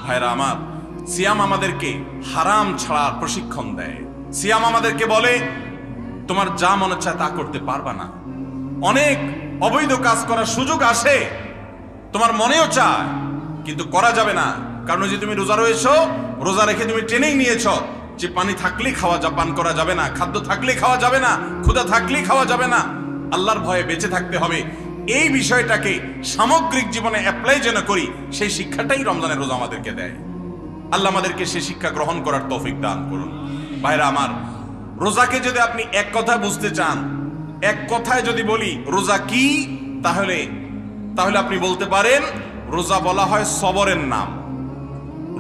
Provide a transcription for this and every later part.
ভাইরা আমার, সিয়াম আমাদেরকে হারাম ছাড়ার প্রশিক্ষণ দেয়। সিয়াম আমাদেরকে বলে তোমার যা মনে চায় তা করতে পারবা না। অনেক অবৈধ কাজ করার সুযোগ আসে, তোমার মনেও চায় কিন্তু করা যাবে না। কারণ যে তুমি রোজা রয়েছো, রোজা রেখে তুমি ট্রেনিং নিয়েছো যে পানি থাকলেই পান করা যাবে না, খাদ্য থাকলেই খাওয়া যাবে না, ক্ষুধা থাকলেই খাওয়া যাবে না, আল্লাহর ভয়ে বেঁচে থাকতে হবে। এই বিষয়টাকে সামগ্রিক জীবনে অ্যাপ্লাই যেন করি, সেই শিক্ষাটাই রমজানের রোজা আমাদেরকে দেয়। আল্লাহ আমাদেরকে সেই শিক্ষা গ্রহণ করার তৌফিক দান করুন। ভাইরা আমার, রোজাকে যদি আপনি এক কথায় বুঝতে চান, এক কথায় যদি বলি রোজা কি, তাহলে আপনি বলতে পারেন রোজা বলা হয় সবরের নাম।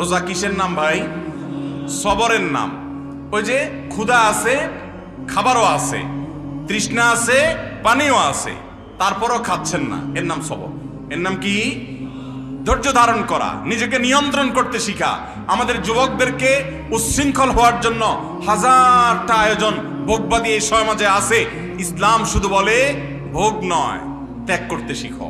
রোজা কিসের নাম ভাই? সবরের নাম। ওই যে ক্ষুধা আছে, খাবারও আছে, তৃষ্ণা আছে, পানিও আছে, তারপরও খাচ্ছেন না, এর নাম সবর। এর নাম কি? ধৈর্য ধারণ করা, নিজেকে নিয়ন্ত্রণ করতে শিখা। আমাদের যুবকদেরকে উচ্ছৃঙ্খল হওয়ার জন্য হাজারটা আয়োজন ভোগবাদী এই সমাজে আছে। ইসলাম শুধু বলে ভোগ নয়, ত্যাগ করতে শিখো,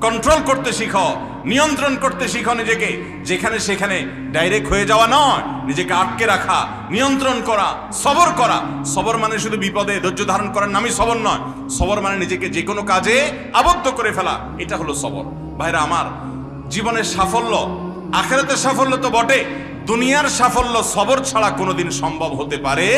কন্ট্রোল করতে শিখো, নিয়ন্ত্রণ করতে শিখো নিজেকে। যেখানে সেখানে ডাইরেক্ট হয়ে যাওয়া নয়, নিজেকে আটকে রাখা, নিয়ন্ত্রণ করা, সবর করা। সবর মানে শুধু বিপদে ধৈর্য ধারণ করার নামই সবর নয়। সবর মানে নিজেকে যে কোনো কাজে আবদ্ধ করে ফেলা, এটা হলো সবর। ভাইরা আমার, জীবনের সাফল্য, আখিরাতের সাফল্য তো বটে, দুনিয়ার সাফল্য সবর ছাড়া কোনোদিন সম্ভব হতে পারে